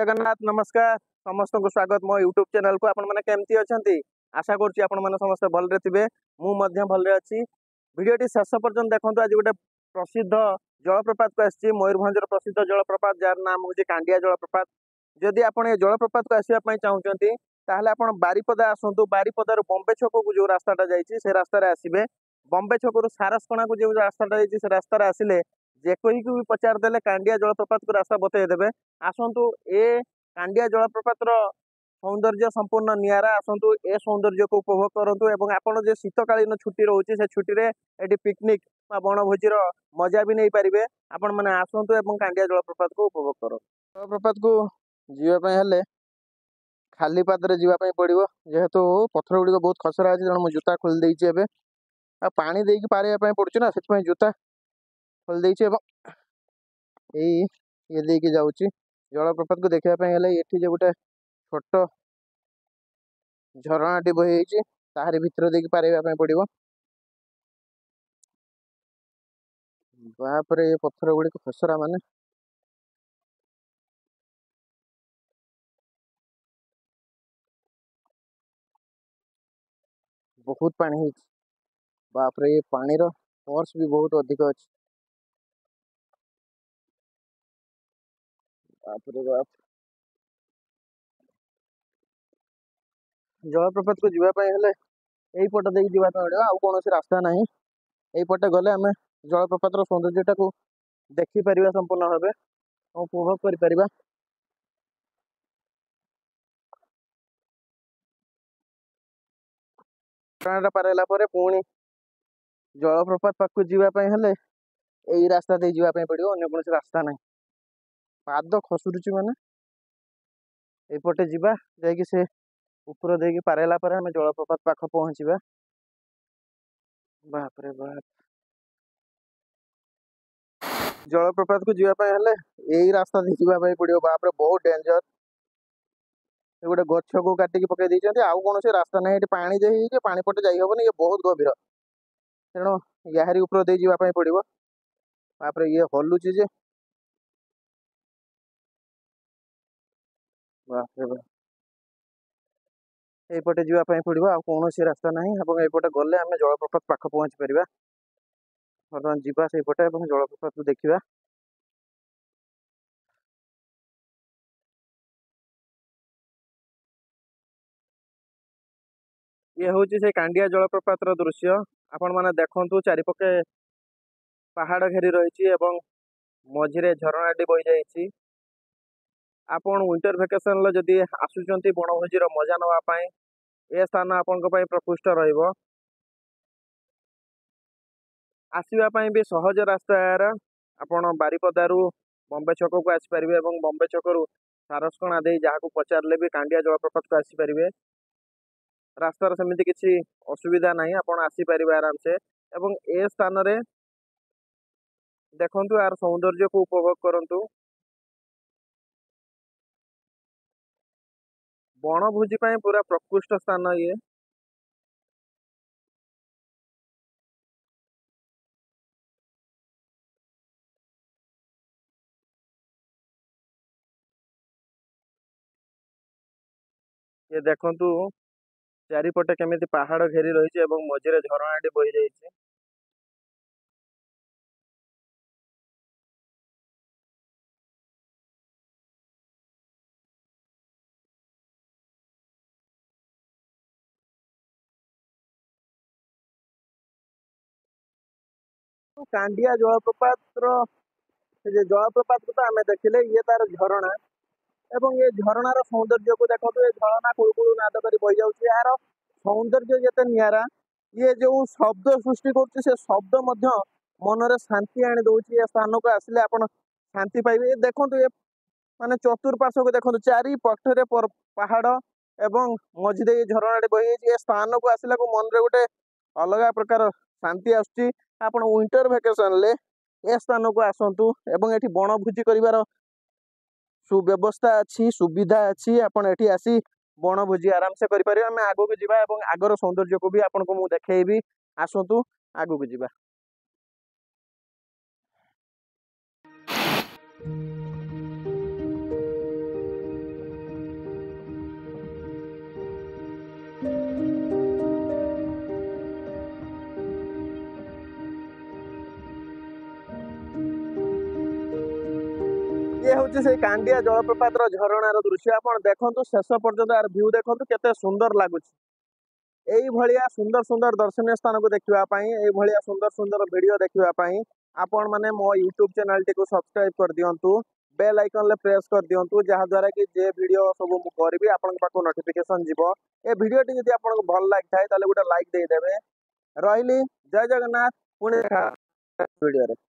जगन्नाथ नमस्कार समस्त को स्वागत मो यूट्यूब चैनल को आपण माने केमती अछंती आशा करछि आपण माने समस्त भलरे थिबे मु मध्य भलरे अछि वीडियोटी शेष पर्यंत देखंतु आज गोटे प्रसिद्ध जलप्रपात को आछि मयूरभंजर प्रसिद्ध जलप्रपात जार नाम होछि कांडिया जलप्रपात जदि आपण ए जलप्रपात को आसीबा पई चाहुचंती ताहले आपण बारीपदा आसंतु बारीपदार बॉम्बे छक को जो रास्ताटा जाईछि से रास्ता रे आसीबे बॉम्बे छकरू सारसकणा को जो रास्ताटा जाईछि से रास्ता रे आसिले जे कोई को भी पचार देले कांडिया जलप्रपात को रास्ता बतई देबे आसंतु ए कांडिया जलप्रपात सौंदर्य संपूर्ण नियारा आसंतु ए सौंदर्य को उपभोग करंतु एवं आपण जे शीतकालीन छुट्टी रहउछि से छुट्टी रे एटी पिकनिक बा बनभोजीर मजा भी नहीं पारिबे आपण माने आसंतु एवं कांडिया जलप्रपात को उपभोग करो जलप्रपात को जीवा पय हले खाली पादरे जीवा पय पड़िबो जेहेतु पत्थर गुडी बहुत खसरा अछि जण मु जूता खोल देइछि एबे आ पानी देइकि पारिया पय पडुछि ना सेत पय जूता खोल देइछि एवं एई ये देइकि जाउछि जलप्रपात को देखिया पय हले एठी जे गुटे छोट झरणाटी बही ताहारी भितर देकी पारिबा पय पड़िबो बाप रे ये पत्थर गुडी को खसरा माने बहुत पानी है बाप रे पानी रो फोर्स भी बहुत अधिक अछि बाप रे बाप जलप्रपात को जीवा पय हले एई पट देकी जीवा पय पड़िबो आ कोनोसी रास्ता नाही एई पटे गले हमें जलप्रपात रो सौंदर्यटा को देखि परिबा संपूर्ण भाबे उपभोग करि परिबा प्राणा पारेला परे पुणी जलप्रपात पाखु जीवा पय हले एई रास्ता दे जीवा पय पड़िबो अन्य कोनोसी रास्ता नाही पाद खसुरुची माने एई पटे जीवा जायकि से ऊपर देकी पारेला परे हमें जलप्रपात पाख पहुंचीबा बाप रे बाप जलप्रपात को जीवा पय हले एई रास्ता दे जीवा पय पड़िबो बाप रे बहुत डेंजर ए गोटे गछ को काटिकी पकई देइछन्ती आउ कोनोसी रास्ता नाही एठी पानी जे हिजे पानी पटे जाई होबनी ये बहुत गभीर तेणु याहारी ऊपर दे जीवा पय पड़िबो बाप रे ये हलुची जे बाप रे बाप एपटे जीवा पय पड़िबो आ कोनोसी रास्ता नाही एवं एपटे गले आमे जलप्रपात पाख पहुंची परिबा बर्तमान जीवा से पटे एवं जलप्रपात को देखिबा ये होची से कांडिया जलप्रपात रो दृश्य आपण माने देखंतु चारिपके पहाड़ घेरी रहिछि एवं मझिरे झरणाटी बहि जाइछि आपण विंटर वेकेशन लो जदी आसुचंती बनभोजीर मजा नवा पय ए स्थान आपनको पय प्रकृष्ट रहिबो आसीबा पय भी सहज रास्ता यार आपण बारीपदारू बॉम्बे छक को आसी परिबे एवं बॉम्बे छकरू सारसकणा दे जाहा को पचारले भी कांडिया जलप्रपात को आसी परिबे रास्तार सेमिति किछि असुविधा नाही आपण आसी परिबे आराम से एवं ए स्थान रे देखंतु यार सौंदर्य को उपभोग करंतु बनभोजी पय पूरा प्रकृष्ट स्थान ये देखंतु चारिपटे केमिति पहाड़ घेरी रही एवं मझिरे झरणाटी बही जाइछि कांडिया जलप्रपात जलप्रपात को तो आम देखिले ये तार झरणा एवं ये झरणार सौंदर्य को देखो ये झरणा कुळकुळू नाद करी बही जाउछि यार सौंदर्य जेते नियारा ये जो शब्द सृष्टि कर से शब्द मध्य मनरे शांति आनी दउछि ए स्थान को आसिले आपण शांति पाइबे देखो ये माने चतुर्पार्श्व को देखो चारि पक्षरे पहाड़ एवं मझिरे झरणाटी बही जाइछि ए स्थान को आसिला को मन रे गोटे अलग प्रकार शांति आसुछि आपण विंटर वेकेशन ले ए स्थान को आसंतु एवं एठी बनभोजी करिवार सुव्यवस्था अच्छी सुविधा अच्छी आपण एठी आसी बनभोजी आराम से करि परिबा हम आगो को जिबा एवं आगर सौंदर्य को भी आपण को मु देखेइबी आसंतु आगो को जिबा हूँ से कांडिया जलप्रपात झरणार दृश्य आप देखु शेष पर्यंत यार व्यू देखु केते सुंदर लगुच भलिया सुंदर सुंदर दर्शनीय स्थान को देखापी भलिया सुंदर सुंदर वीडियो देखापी आपण मैंने मो यूट्यूब चैनल टी को सब्सक्राइब कर दिंतु बेल आइकन ले प्रेस कर दिंतु जहाँ द्वारा कि जे वीडियो सब मु करी आपण पाखु नोटिफिकेशन जीवो ए वीडियो टी यदि आपको भल लगी थाए ताले गोटे लाइक देदेवे रही जय जगन्नाथ पुणी वीडियो रे।